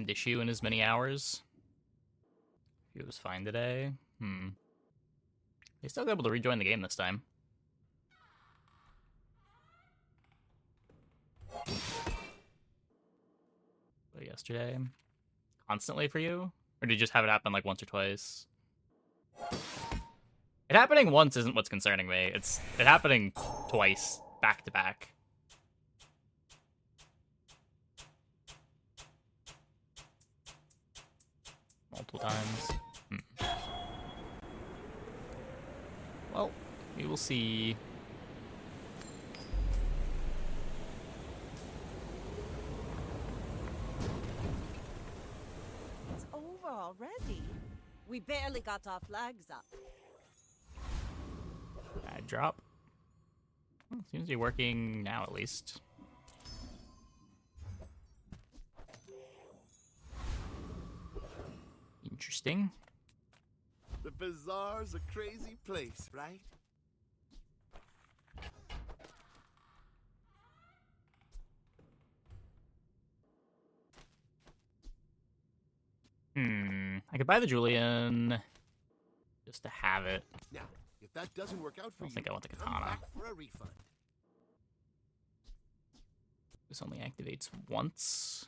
Didn't issue in as many hours. He was fine today. He's still able to rejoin the game this time. But yesterday, constantly for you? Or did you just have it happen like once or twice? It happening once isn't what's concerning me. It's it happening twice, back to back. Multiple times. Well, we will see. It's over already. We barely got our flags up. Bad drop. Well, seems to be working now, at least. Interesting. The Bazaar's a crazy place, right? I could buy the Julian just to have it. Now, if that doesn't work out for I you, think I want the come katana. back for a refund. This only activates once.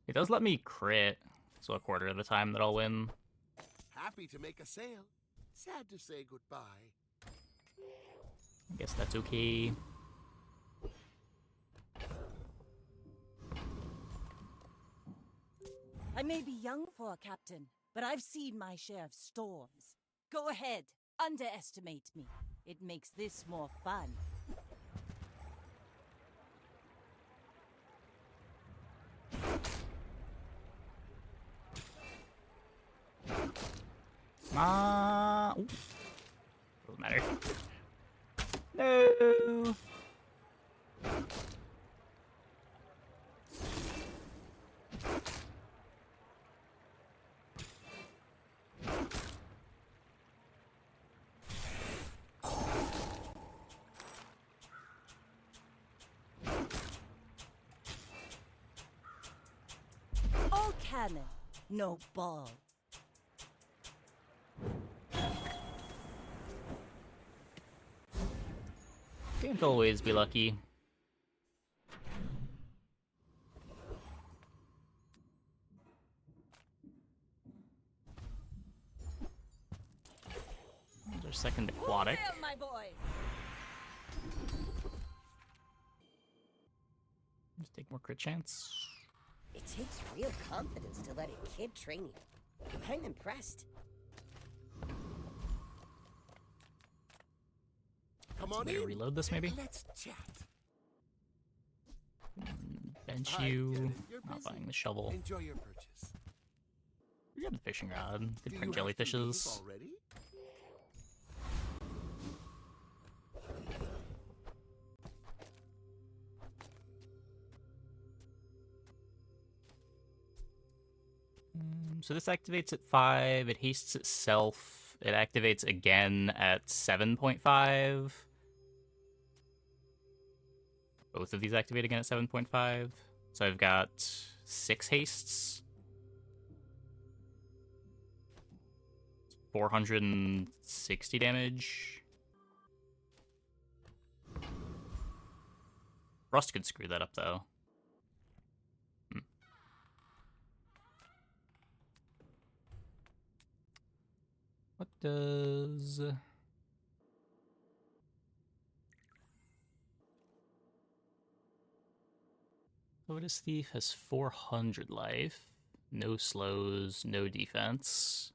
It does let me crit, so a quarter of the time that I'll win. Happy to make a sale. Sad to say goodbye. I guess that's okay. I may be young for a captain, but I've seen my share of storms. Go ahead, underestimate me. It makes this more fun. Doesn't matter. No. All cannon, no ball. Can't always be lucky. There's our second aquatic. Sail, my boys. Just take more crit chance. It takes real confidence to let a kid train you. I'm impressed. Come on Way to in. reload this, maybe? Let's chat. Bench I you. get it. You're Not busy. buying the shovel. Enjoy your purchase. You got the fishing rod. Could Do print you have to leave jellyfishes. already? So this activates at 5. It hastes itself. It activates again at 7.5. Both of these activate again at 7.5. So I've got 6 hastes. 460 damage. Rust could screw that up, though. What does... Lotus Thief has 400 life. No slows, no defense.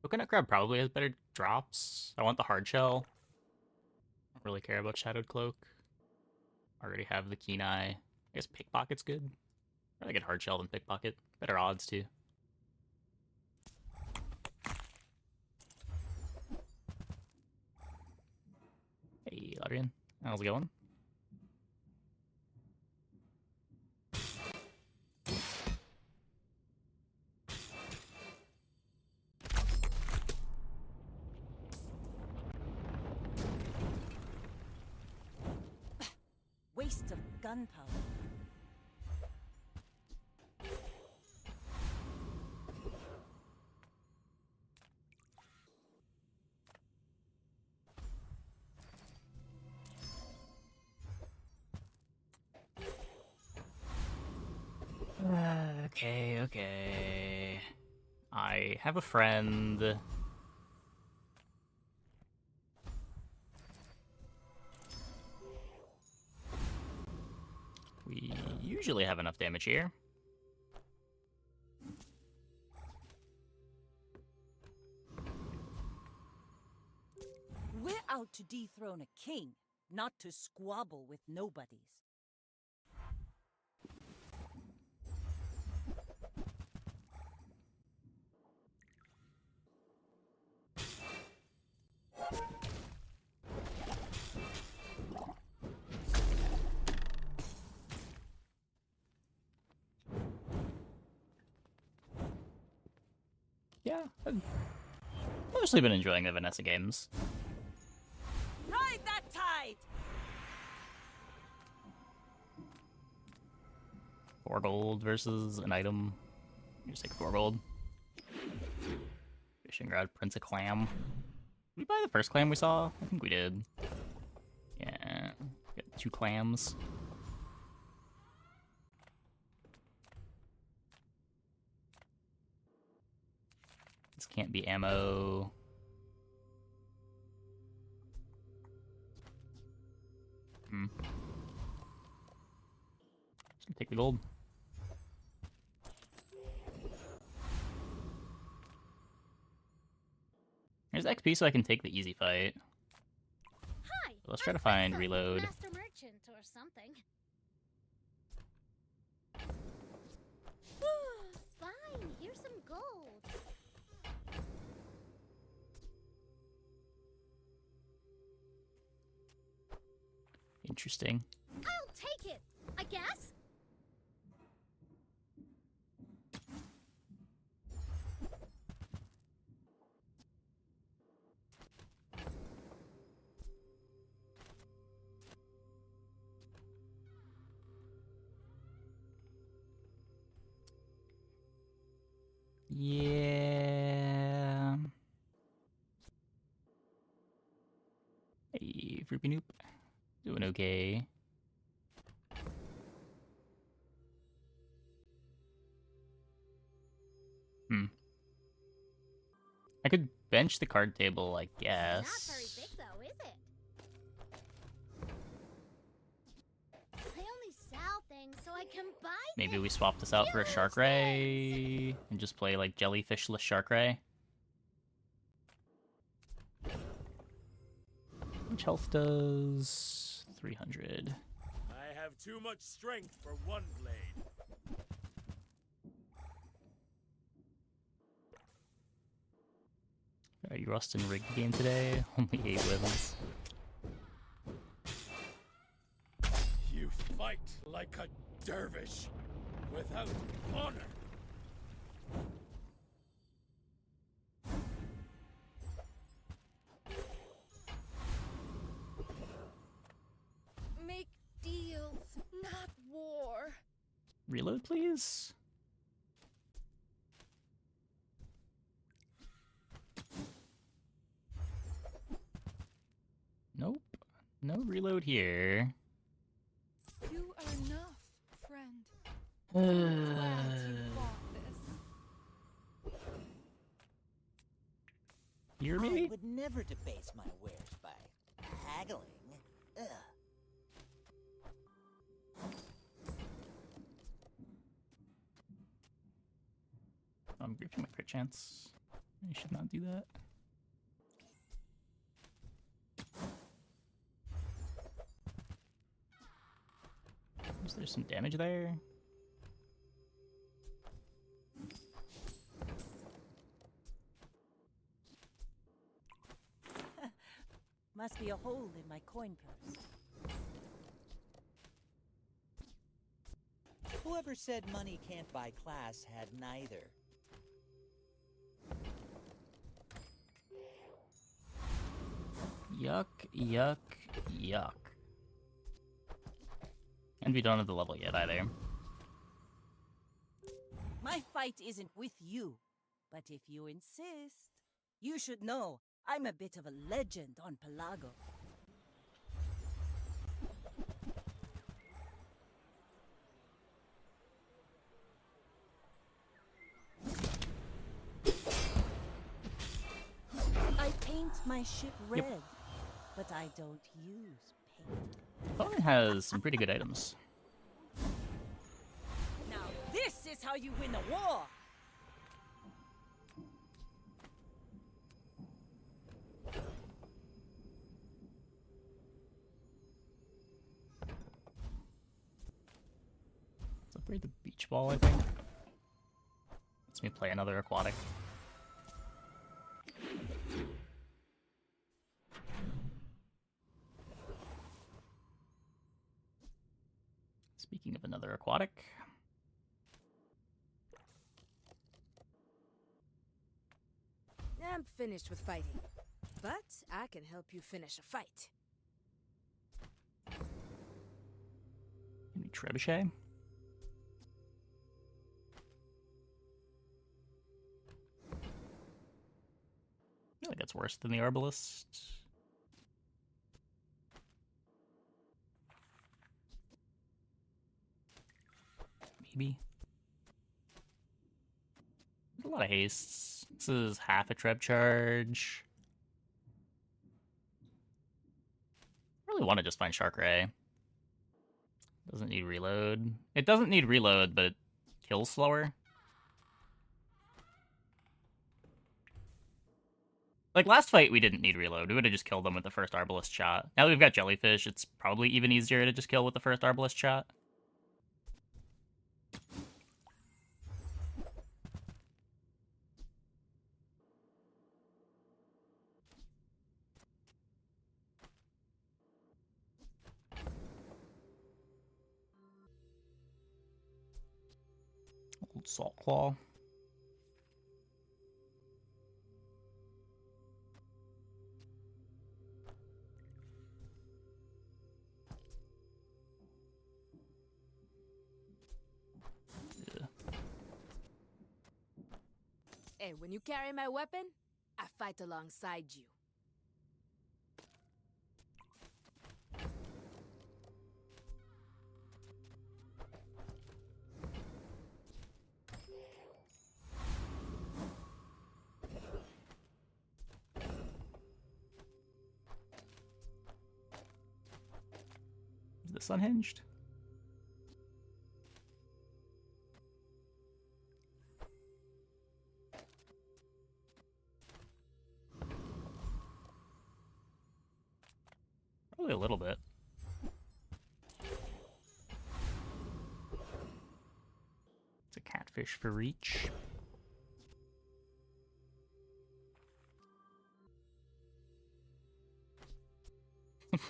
Coconut Crab probably has better drops. I want the hard shell. Don't really care about Shadowed Cloak. Already have the Keen Eye. I guess Pickpocket's good. I'd rather get hard shell than Pickpocket. Better odds, too. Hey, Adrian. How's it going? waste of gunpowder. Okay. I have a friend. We usually have enough damage here. We're out to dethrone a king, not to squabble with nobodies. Yeah, I've mostly been enjoying the Vanessa games. Ride that tide! 4 gold versus an item. You just take 4 gold. Fishing rod, Prince of Clam. Did we buy the first clam we saw? I think we did. Yeah, got 2 clams. This can't be ammo. Just gonna take the gold. There's XP so I can take the easy fight. Hi. Let's try I'm to find Fencer, reload. Master merchant or something. Fine. Here's some gold. Interesting. I'll take it. I guess. Yeah. Hey, Fruity Noop. Doing okay. I could bench the card table, I guess. Not very big though, is it? I only sell things so I can buy Maybe we things. swap this out for a Shark Ray and just play like Jellyfishless Shark Ray. Which health does 300? I have too much strength for one blade. Are you rusting rigged game today? Only 8 wins. You fight like a dervish, without honor. Make deals, not war. Reload, please. Nope. No reload here. You are enough, friend. Glad you bought this. Here, I maybe? would never debase my wares by haggling. Ugh. I'm gripping my crit chance. I should not do that. Is there some damage there? Must be a hole in my coin purse. Whoever said money can't buy class had neither. Yuck, yuck, yuck. And we don't have the level yet either. My fight isn't with you, but if you insist, you should know I'm a bit of a legend on Pelago. I paint my ship red, but I don't use paint. Opponent has some pretty good items. Now this is how you win a war! Let's upgrade the beach ball, I think. Lets me play another aquatic. Speaking of another aquatic. I'm finished with fighting, but I can help you finish a fight. Any trebuchet? I feel like that's worse than the Arbalest. Maybe. There's a lot of hastes. This is half a treb charge. I really want to just find Shark Ray. Doesn't need reload. It doesn't need reload, but it kills slower. Like, last fight, we didn't need reload. We would have just killed them with the first Arbalest shot. Now that we've got Jellyfish, it's probably even easier to just kill with the first Arbalest shot. Old Salt Claw. And when you carry my weapon, I fight alongside you. Is this unhinged? Probably a little bit. It's a catfish for reach.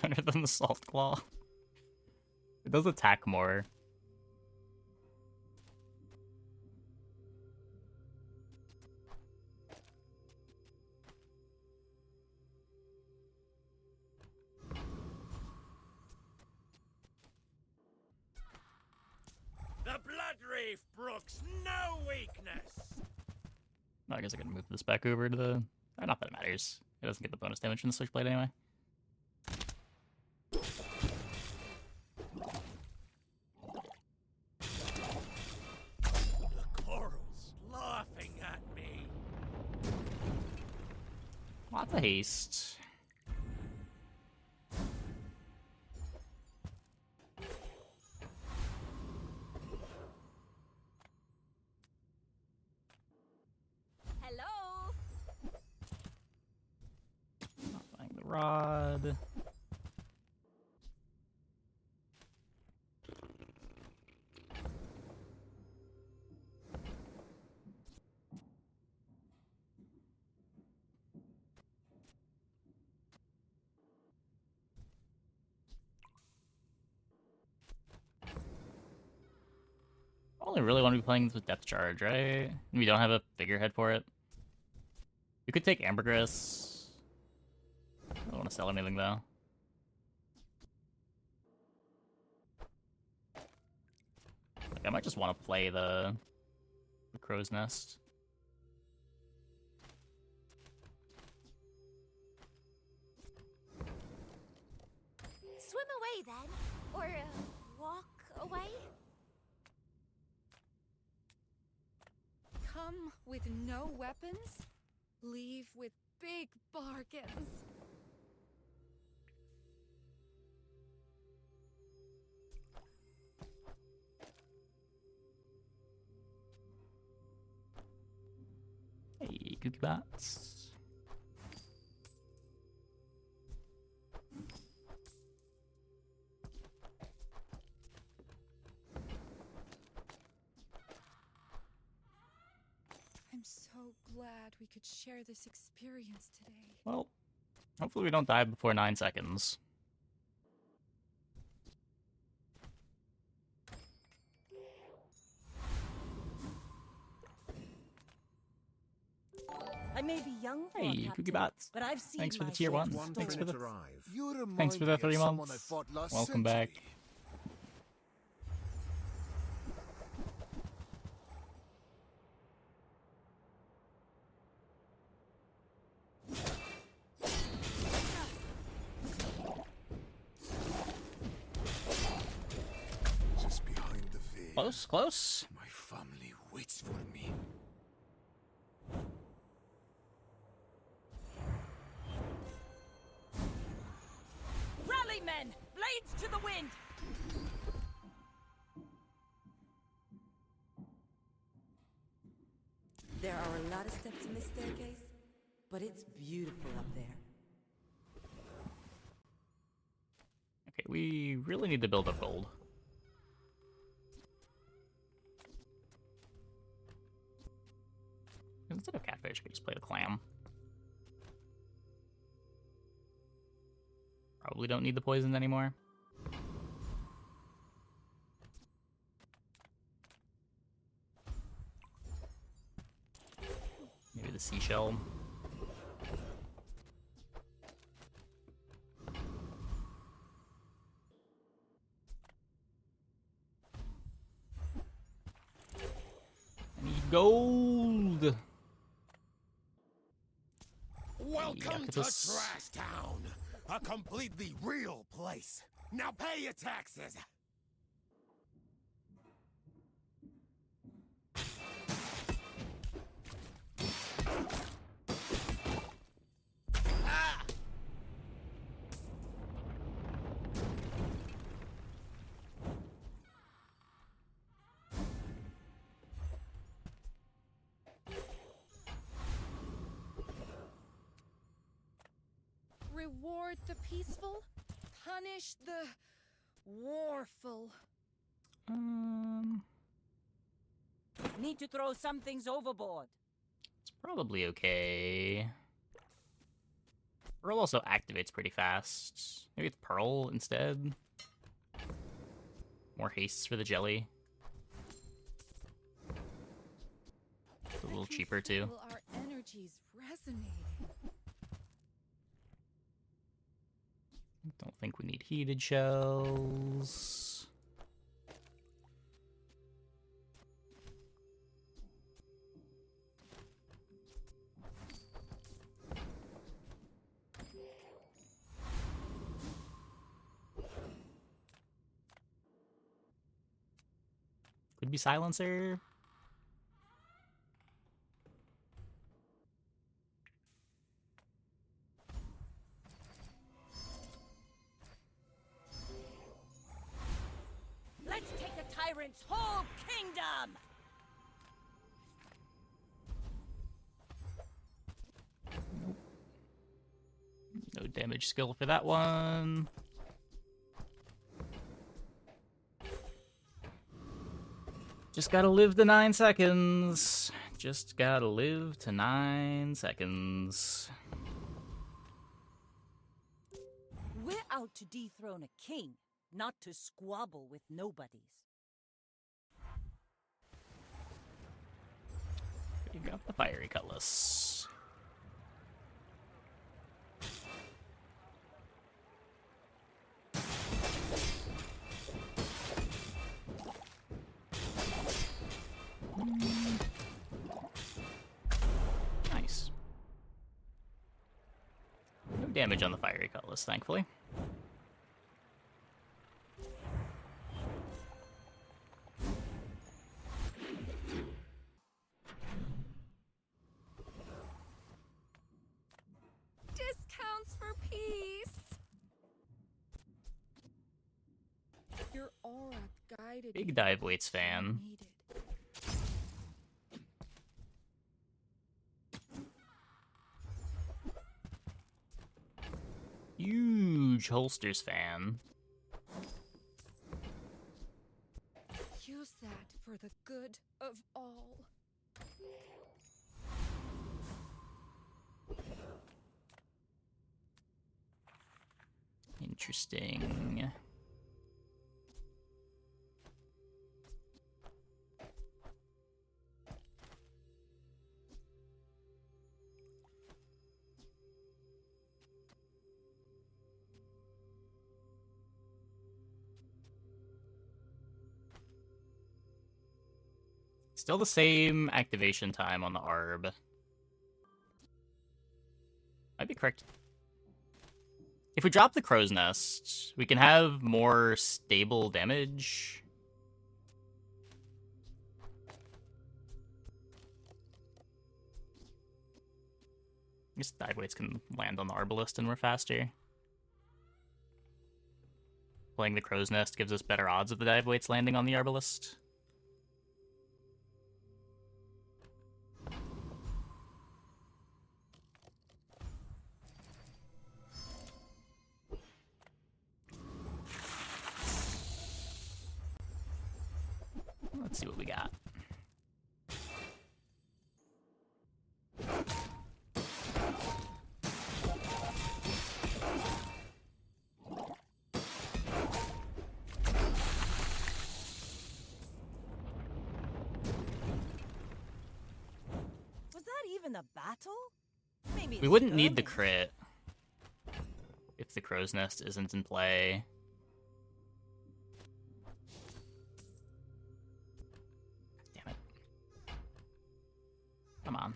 Better than the Salt Claw. It does attack more. The Blood Reef brooks no weakness. I guess I can move this back over to the... not that it matters. It doesn't get the bonus damage from the Switchblade anyway. The coral's laughing at me. Lots of haste. Hello? Not buying the rod. Only really want to be playing this with Depth Charge, right? We don't have a figurehead for it. You could take Ambergris. I don't want to sell anything though. might just want to play the crow's nest. Swim away then. Or walk away. Come with no weapons, leave with big bargains. Hey, Cookie Bots. I'm so glad we could share this experience today. Well, hopefully we don't die before 9 seconds. I may be young for a Hey, captain, Cookie Bots. but I've seen Thanks for the my tier share of 1. Thanks for storms. the You remind Thanks for the me 3 of someone I months. fought last Welcome back. century. Just behind the veil, Close, close. my family waits for me. Rally, men! Blades to the wind! There are a lot of steps in this staircase, but it's beautiful up there. Okay, we really need to build up gold. Instead of catfish, we could just play the clam. Probably don't need the poison anymore. Maybe the seashell. I need gold! Welcome to this- Trash Town, a completely real place. Now pay your taxes. Reward the peaceful, punish the warful. Need to throw some things overboard. It's probably okay. Pearl also activates pretty fast. Maybe it's Pearl instead. More hastes for the jelly. It's a little cheaper too. Feel our energies resonating. Don't think we need heated shells. Could be silencer. Let's take the tyrant's whole kingdom! No damage skill for that one. Just gotta live to 9 seconds. Just gotta live to 9 seconds. We're out to dethrone a king, not to squabble with nobodies. You got the fiery cutlass. damage on the fiery cutlass, thankfully. Discounts for peace. Your aura guided Big me. dive weights fan. Needed. Huge holsters fan. Use that for the good of all. Interesting. Still the same activation time on the Arb. Might be correct. If we drop the Crow's Nest, we can have more stable damage. I guess dive weights can land on the Arbalest and we're faster. Playing the Crow's Nest gives us better odds of the dive weights landing on the Arbalest. Let's see what we got. Was that even a battle? Maybe We it's wouldn't need the skirmish. crit if the Crow's Nest isn't in play. Damn it. Come on.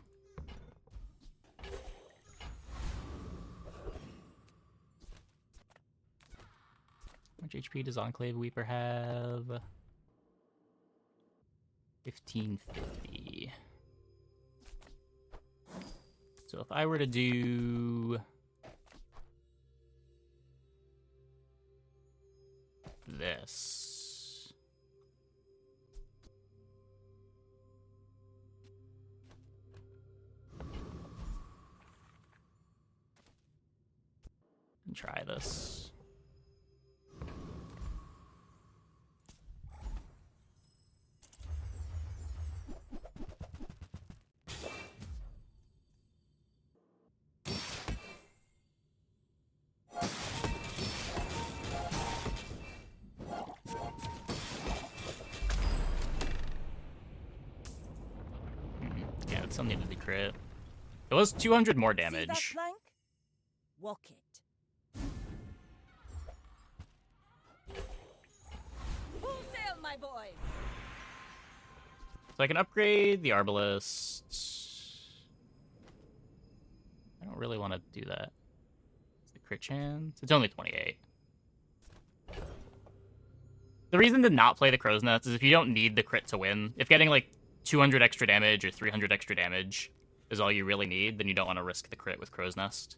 How much HP does Enclave Weeper have? 1550. So if I were to do this, and try this. Yeah, it still needed the crit. It was 200 more See that damage. plank? Walk it. Full sail, my boy. So I can upgrade the Arbalest. I don't really want to do that. It's the crit chance. It's only 28. The reason to not play the Crow's Nest is if you don't need the crit to win. If getting like 200 extra damage or 300 extra damage is all you really need, then you don't want to risk the crit with Crow's Nest.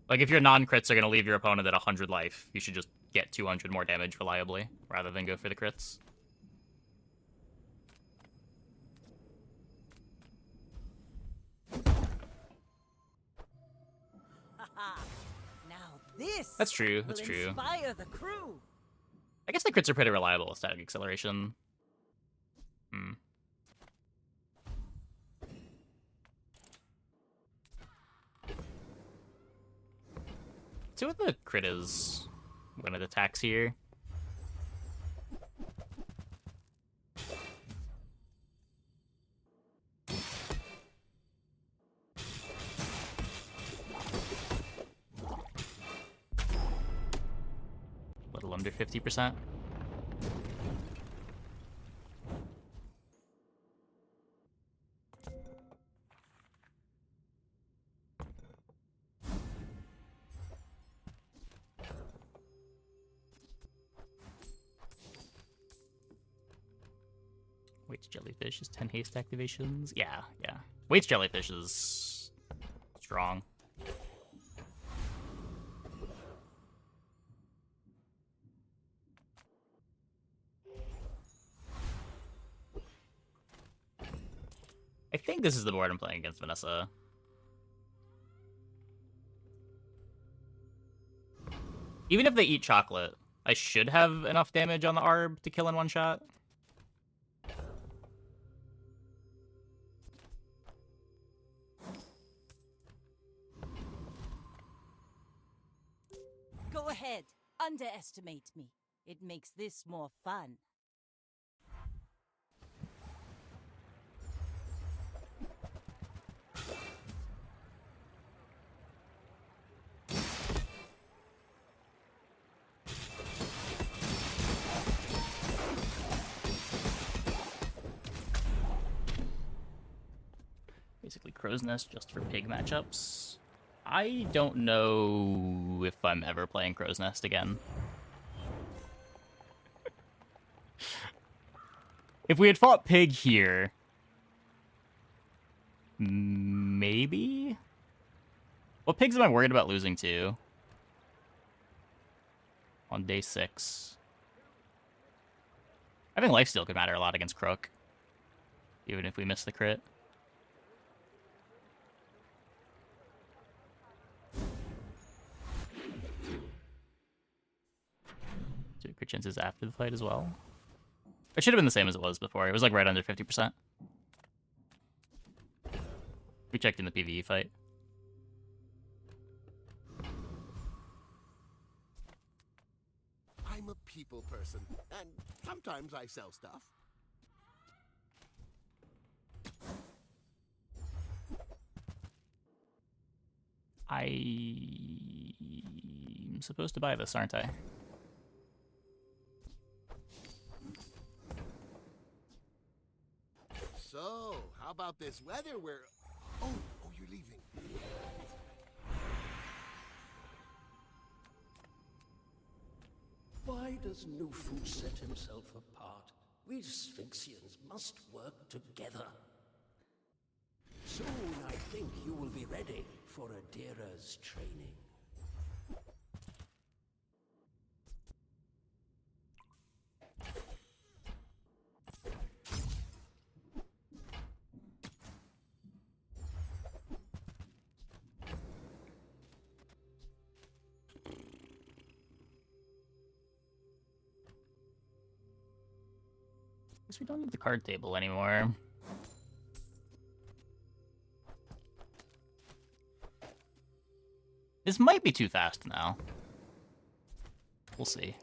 Like, if your non-crits are going to leave your opponent at 100 life, you should just get 200 more damage reliably, rather than go for the crits. Haha. Now this. That's true, that's will true. Inspire the crew. I guess the crits are pretty reliable with static acceleration. See what the crit is when it attacks here. Little under 50%. Waits jellyfish is 10 haste activations. Yeah, yeah. Waits jellyfish is strong. I think this is the board I'm playing against Vanessa. Even if they eat chocolate, I should have enough damage on the Arb to kill in one shot. Go ahead. Underestimate me. It makes this more fun. Basically Crow's Nest just for pig matchups. I don't know if I'm ever playing Crow's Nest again. If we had fought pig here, maybe? What pigs am I worried about losing to? On day 6. I think lifesteal could matter a lot against Crook, even if we miss the crit. Do crit chances after the fight as well? It should have been the same as it was before. It was like right under 50%. We checked in the PvE fight. I'm a people person, and sometimes I sell stuff. I'm supposed to buy this, aren't I? So, how about this weather where... Oh, you're leaving. Why does Nufu set himself apart? We Sphinxians must work together. Soon I think you will be ready for Adira's training. Guess we don't need the card table anymore. This might be too fast now. We'll see.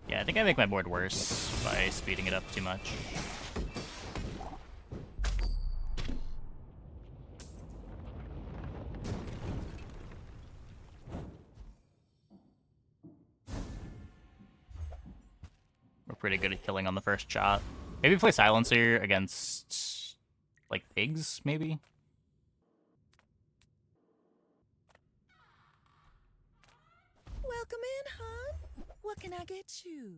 Yeah, I think I make my board worse by speeding it up too much. We're pretty good at killing on the first shot. Maybe play Silencer against, like, pigs, maybe? Welcome in, hon. What can I get you?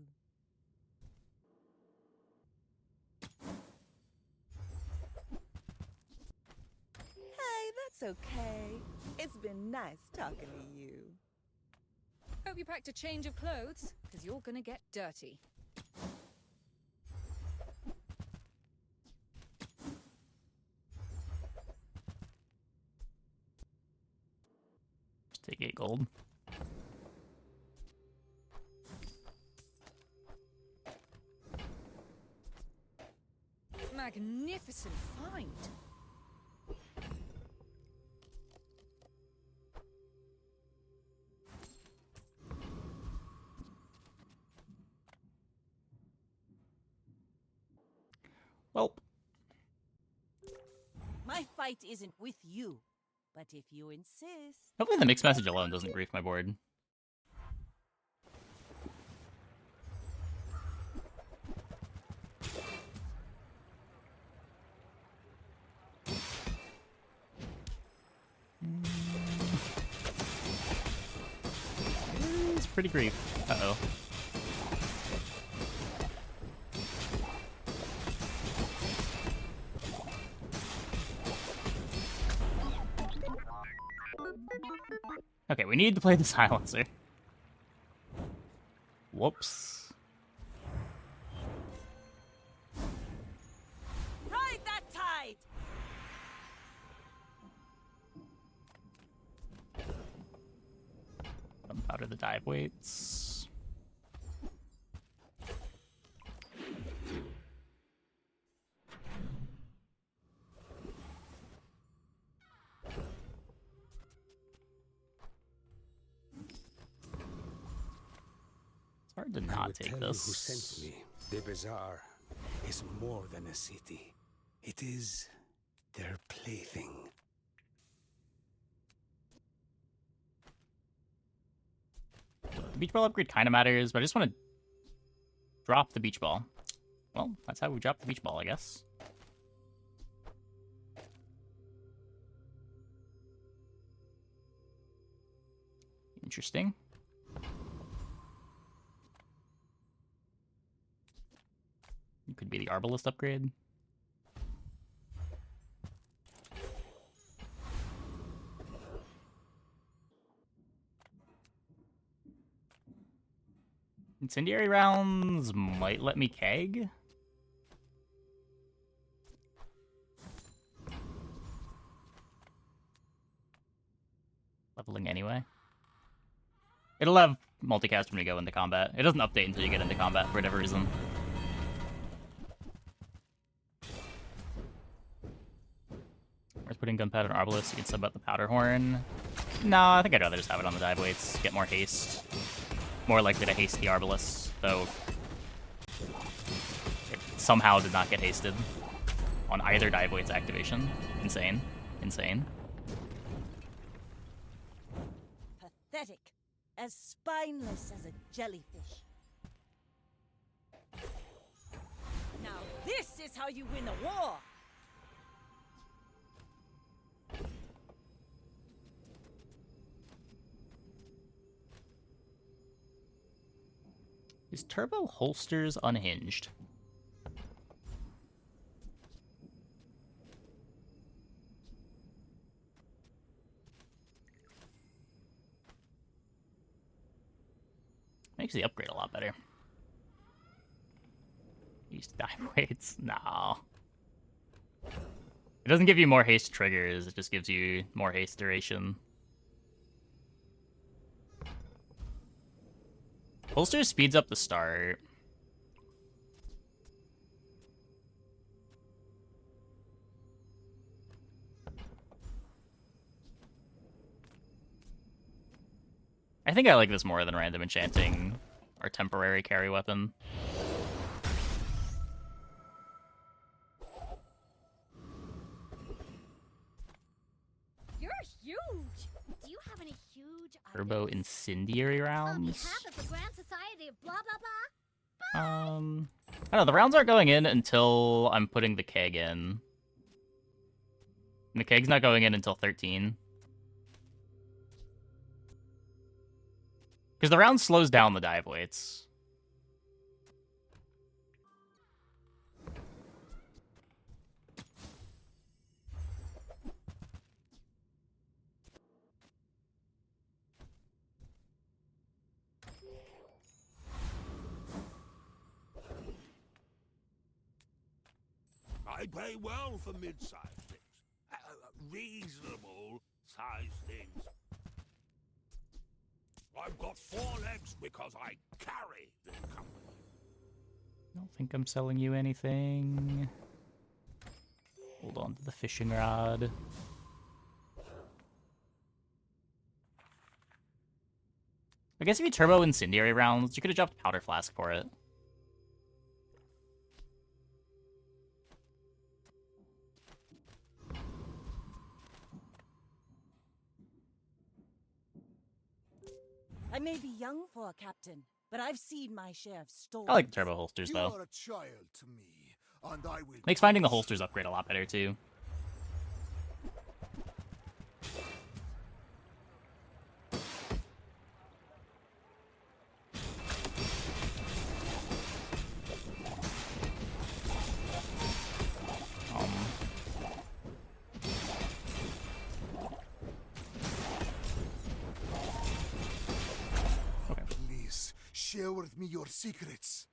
Hey, that's okay. It's been nice talking to you. Hope you packed a change of clothes, because you're gonna get dirty. Just take 8 gold. Magnificent find. Well, My fight isn't with you, but if you insist... hopefully the mixed message alone doesn't grief my board. pretty grief. Uh-oh. Okay, we need to play the silencer. Whoops. Ride that tide! Gunpowder the dive weights. It's hard to not take tell this. You who sent me. The Bazaar is more than a city. It is their plaything. The beach ball upgrade kind of matters, but I just want to drop the beach ball. Well, that's how we drop the beach ball, I guess. Interesting. It could be the Arbalest upgrade. Incendiary rounds might let me keg. Leveling anyway. It'll have multicast when we go into combat. It doesn't update until you get into combat for whatever reason. Where's putting gunpowder and arbalest? You can sub out the powder horn. No, I think I'd rather just have it on the dive weights. Get more haste. More likely to haste the Arbalest, though it somehow did not get hasted on either dive weight's activation. Insane. Insane. Pathetic. As spineless as a jellyfish. Now this is how you win a war! Is Turbo Holsters unhinged? Makes the upgrade a lot better. Use dive weights? No. It doesn't give you more haste triggers, it just gives you more haste duration. Holster speeds up the start. I think I like this more than random enchanting or temporary carry weapon. You're huge. Do you have any huge Turbo incendiary on rounds? behalf of the Grand Society of blah blah blah? I don't know, the rounds aren't going in until I'm putting the keg in. And the keg's not going in until 13. Because the round slows down the dive weights. I pay well for mid-sized things. Reasonable sized things. I've got 4 legs because I carry the company. I don't think I'm selling you anything. Hold on to the fishing rod. I guess if you turbo incendiary rounds, you could have dropped powder flask for it. I may be young for a captain, but I've seen my share of storms. I like the turbo holsters, You though. are a child to me, and I will Makes finding the holsters upgrade a lot better, too. share with me your secrets?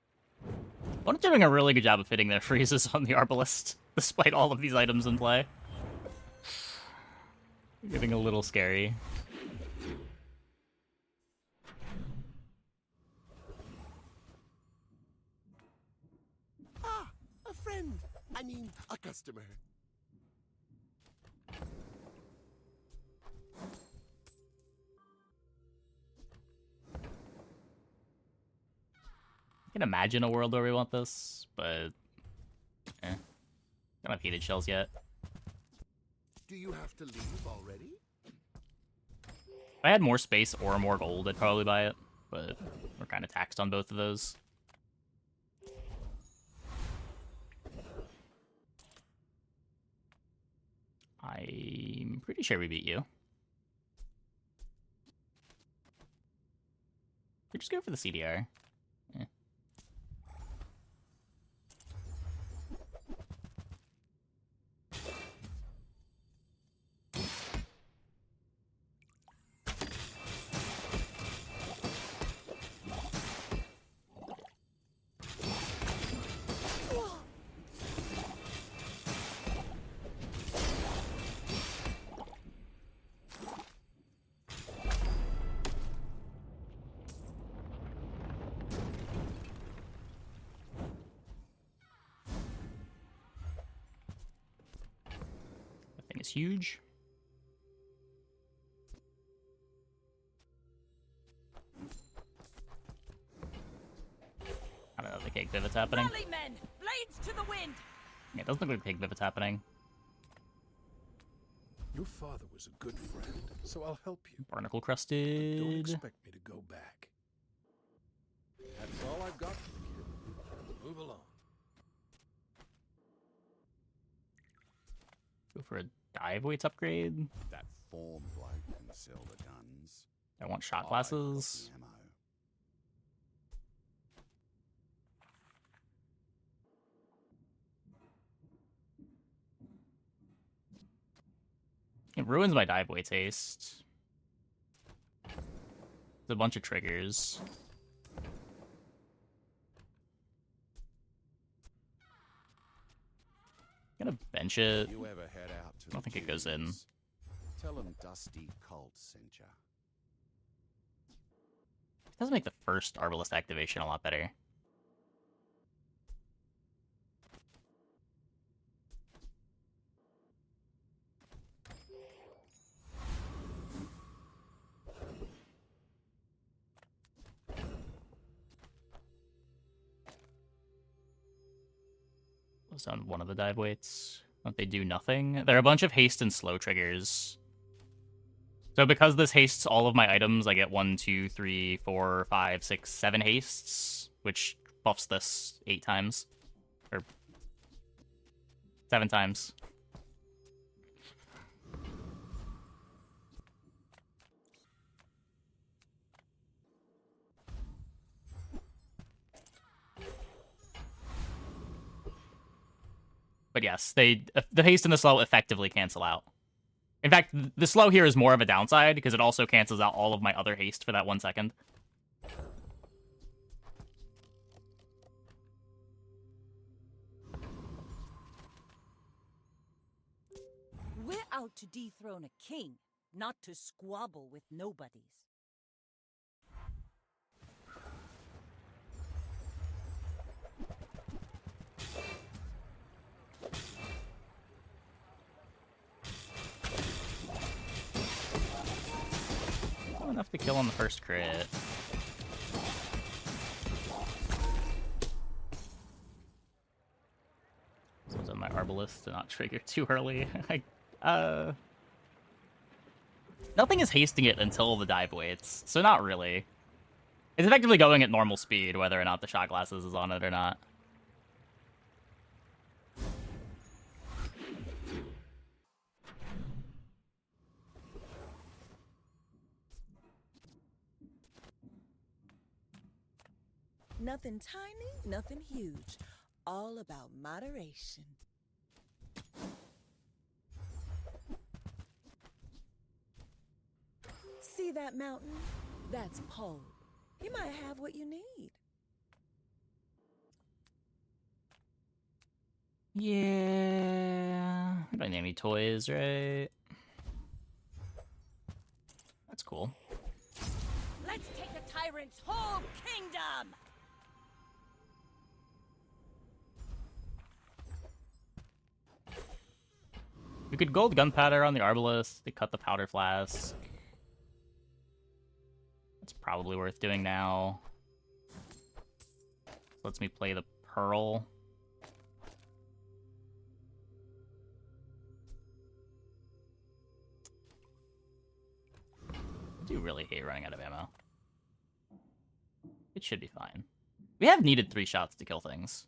Opponent's doing a really good job of hitting their freezes on the Arbalest, despite all of these items in play. Getting a little scary. Ah, a friend. I mean, a customer. I can imagine a world where we want this, but don't have heated shells yet. Do you have to leave already? If I had more space or more gold, I'd probably buy it, but we're kind of taxed on both of those. I'm pretty sure we beat you. We just go for the CDR. Eh. That thing is huge. I don't know if the cake pivot's happening. Rally, men! Blades to the wind! Yeah, it doesn't look like the cake pivot's happening. Your father was a good friend, so I'll help you. Barnacle But don't crusted. expect me to go back. That's all I've got for you, kid. Move along. Go for a dive weights upgrade. That form bloke can sell the guns. I want shot I've got glasses. the ammo. It ruins my dive weight taste. There's a bunch of triggers. Gonna bench it. You ever head out to I don't the think it goes in. dunes? Tell them Dusty Colt sent ya. It does make the first Arbalest activation a lot better. Close down one of the dive weights. Don't they do nothing? There are a bunch of haste and slow triggers. So because this hastes all of my items, I get 1, 2, 3, 4, 5, 6, 7 hastes, which buffs this 8 times. Or 7 times. But yes, the haste and the slow effectively cancel out. In fact, the slow here is more of a downside, because it also cancels out all of my other haste for that 1 second. We're out to dethrone a king, not to squabble with nobodies. Not enough to kill on the first crit. This one's on my Arbalest to not trigger too early. Nothing is hasting it until the dive weights, so not really. It's effectively going at normal speed, whether or not the shot glasses is on it or not. Nothing tiny, nothing huge. All about moderation. See that mountain? That's Pole. You might have what you need. Yeah, I don't need any toys, right? That's cool. Let's take the tyrant's whole kingdom! We could gold gunpowder on the Arbalest to cut the powder flask. That's probably worth doing now. Lets me play the pearl. I do really hate running out of ammo. It should be fine. We have needed 3 shots to kill things.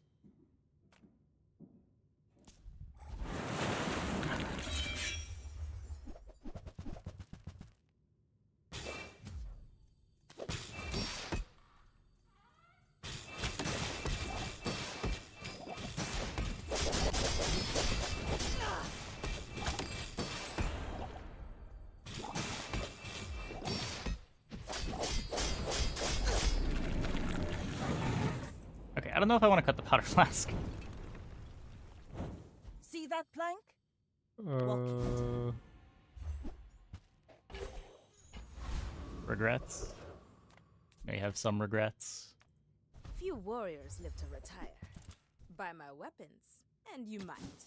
Okay, I don't know if I want to cut the powder flask. See that plank? Regrets? May have some regrets. Few warriors live to retire. Buy my weapons, and you might.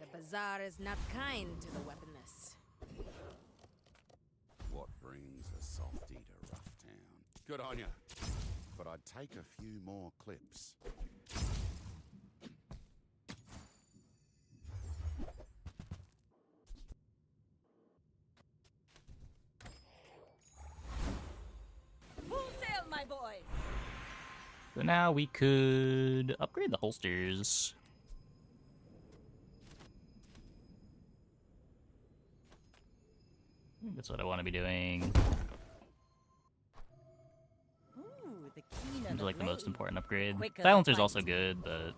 The Bazaar is not kind to the weaponless. What brings a softy to Rough Town? Good on ya. But I'd take a few more clips. Full sail, my boy! So now we could upgrade the holsters. I think that's what I want to be doing. Ooh, the keen Seems of like the most important upgrade. Quicker Silencer's than also fight. good, but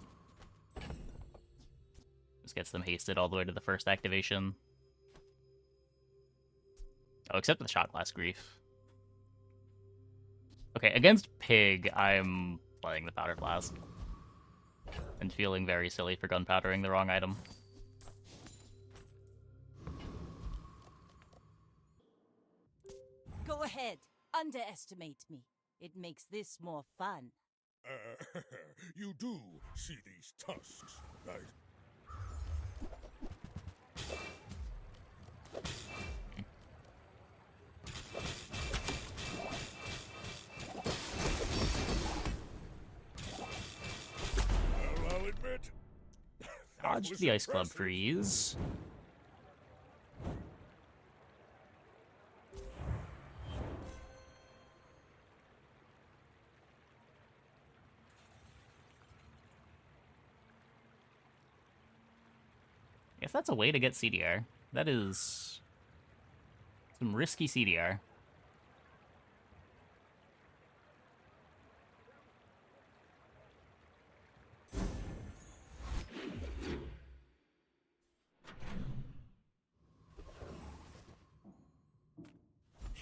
this gets them hasted all the way to the first activation. Oh, except the shot glass grief. Okay, against Pig, I'm playing the powder flask. And feeling very silly for gunpowdering the wrong item. Go ahead, underestimate me. It makes this more fun. You do see these tusks, right? I'll admit. Dodge the Ice Club freeze. If that's a way to get CDR, that is some risky CDR.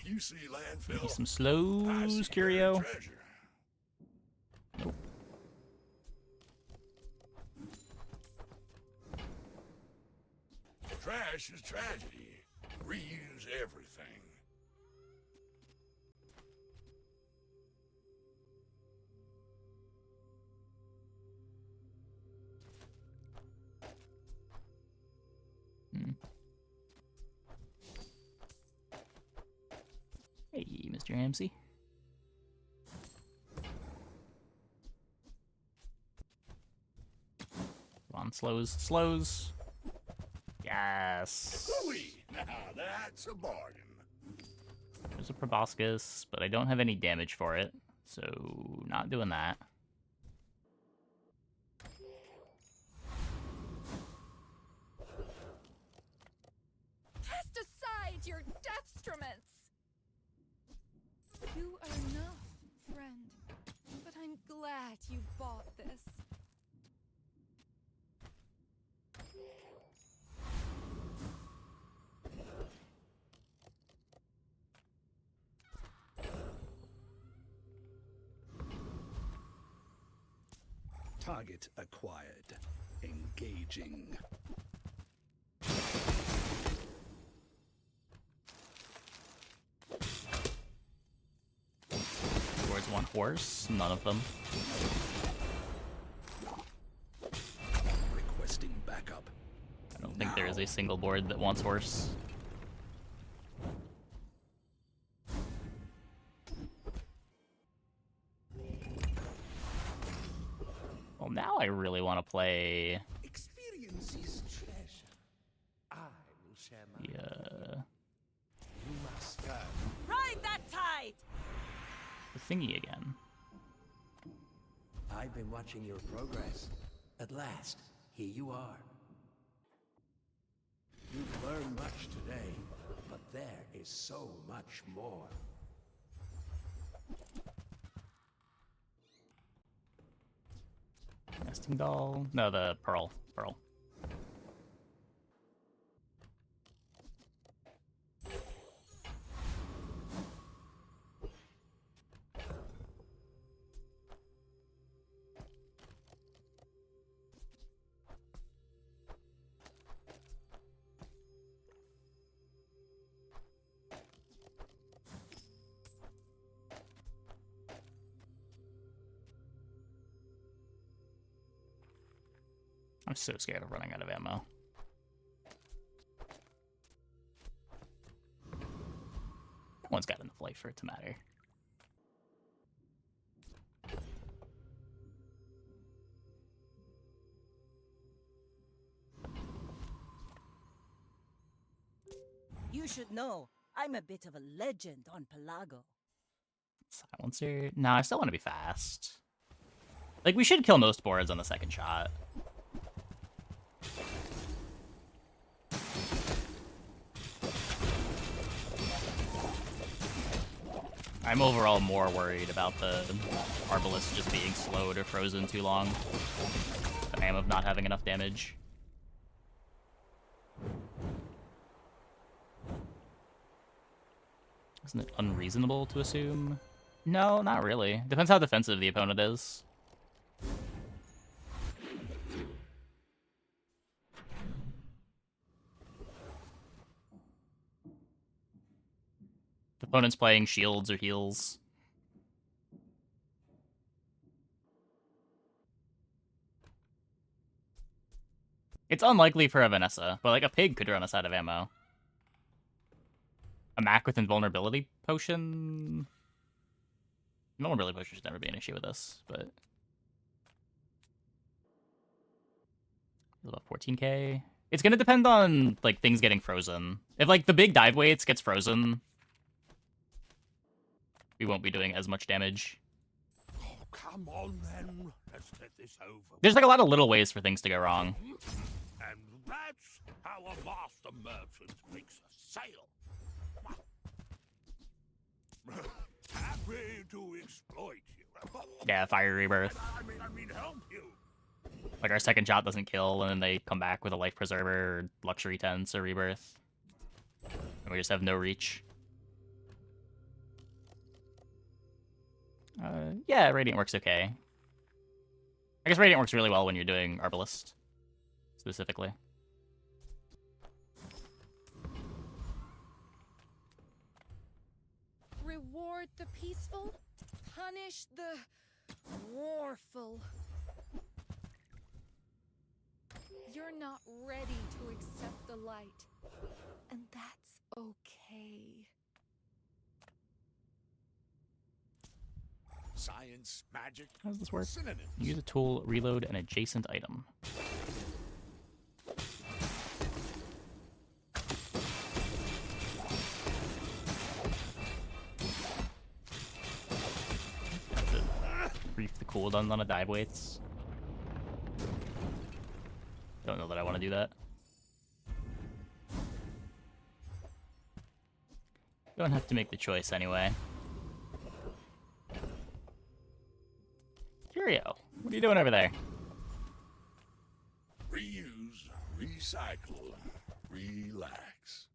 You see landfill? Maybe some I see slows, buried Curio. treasure. Nope. Trash is tragedy. Reuse everything. Hey, Mr. MC. Come on, slows, slows. Yes. Louis, now that's a bargain. There's a proboscis, but I don't have any damage for it, so not doing that. Cast aside your deathstruments! You are enough, friend. But I'm glad you bought this. Target acquired. Engaging. Boards want horse? None of them. Requesting backup. I don't think there is a single board that wants horse. Well, now I really want to play. Experience is treasure. I will share my. Yeah. You must go. Ride that tide! The thingy again. I've been watching your progress. At last, here you are. You've learned much today, but there is so much more. Nesting doll. No, the pearl. Pearl. I'm so scared of running out of ammo. No one's got enough life for it to matter. You should know, I'm a bit of a legend on Pelago. Silencer? No, I still want to be fast. Like, we should kill most boards on the second shot. I'm overall more worried about the Arbalest just being slowed or frozen too long than I am of not having enough damage. Isn't it unreasonable to assume? No, not really. Depends how defensive the opponent is. The opponent's playing shields or heals. It's unlikely for a Vanessa, but like a pig could run us out of ammo. A Mac with invulnerability potion? Invulnerability potion should never be an issue with us, but... About 14k. It's gonna depend on, like, things getting frozen. If, like, the big dive weights gets frozen, we won't be doing as much damage. Oh, come on then. Let's get this over. There's, like, a lot of little ways for things to go wrong. And that's how a master merchant makes a sale. Happy to exploit you. Yeah, Fire Rebirth. I mean, help you. Like, our second shot doesn't kill, and then they come back with a Life Preserver or Luxury Tents or Rebirth. And we just have no reach. Yeah, Radiant works okay. I guess Radiant works really well when you're doing Arbalest, specifically. Reward the peaceful, punish the warful. You're not ready to accept the light, and that's okay. Science, magic. How does this work? Synonyms. Use a tool, reload an adjacent item. Brief the cooldown on a dive weights. Don't know that I want to do that. Don't have to make the choice anyway. Curio, what are you doing over there? Reuse, recycle, relax.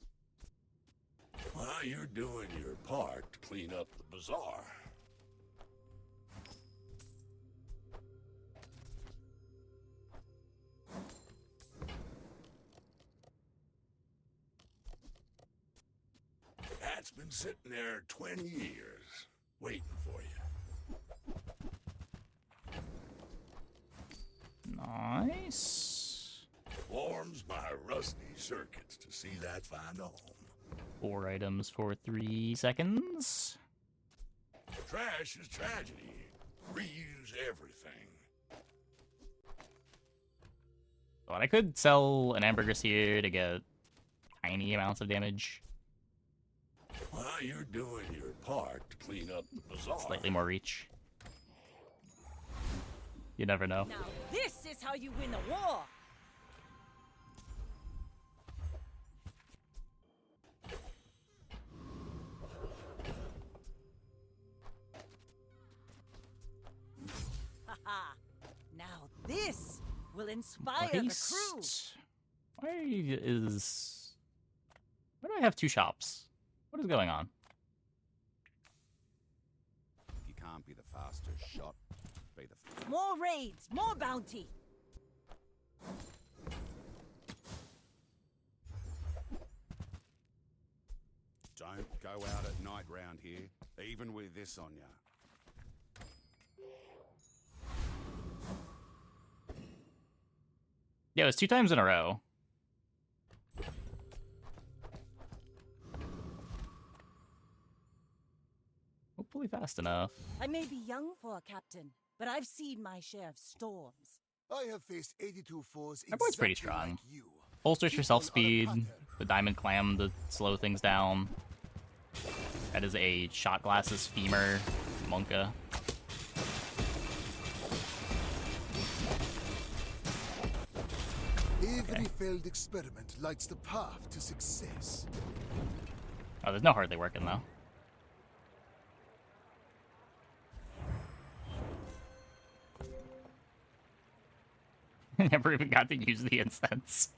Well, you're doing your part to clean up the bazaar. been sitting there 20 years, waiting for you. Nice. Warms my rusty circuits to see that find a home. 4 items for 3 seconds. Trash is tragedy. Reuse everything. But I could sell an ambergris here to get tiny amounts of damage. Well, you're doing your part to clean up the bazaar. Slightly more reach. You never know. Now this is how you win a war! Haha! Now this will inspire the crew! Why is... Why do I have 2 shops? What is going on? You can't be the fastest shot. Be the More raids, more bounty! Don't go out at night round here, even with this on ya. Yeah, it was 2 times in a row. Hopefully fast enough. I may be young for a captain, but I've seen my share of storms. I have faced 82 foes. That boy's pretty exactly strong. like you. Holsters for Keep self on speed, our pattern. the diamond clam to slow things down. That is a shot glasses femur monka. Every failed experiment lights the path to success. Oh, there's no hardly working though. I never even got to use the incense.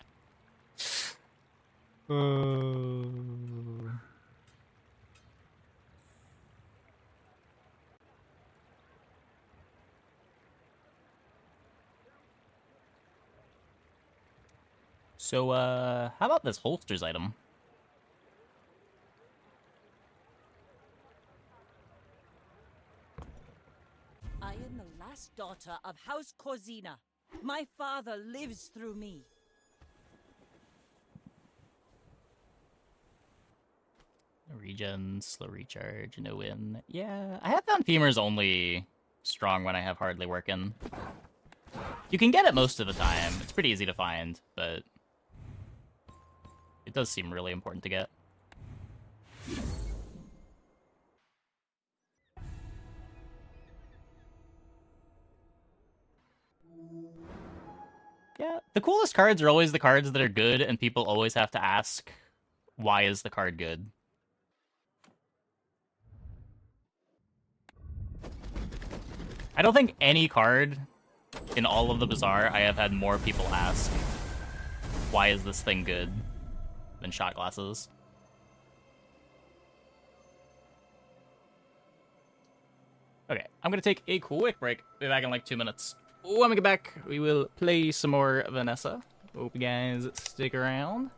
So, how about this holsters item? I am the last daughter of House Corzina. My father lives through me. No regen, slow recharge, no win. Yeah, I have found femurs only strong when I have hardly working. You can get it most of the time. It's pretty easy to find, but it does seem really important to get. Yeah, the coolest cards are always the cards that are good, and people always have to ask, why is the card good? I don't think any card in all of the Bazaar I have had more people ask, why is this thing good, than shot glasses. Okay, I'm gonna take a quick break. Be back in like 2 minutes. When we get back, we will play some more Vanessa. Hope you guys stick around.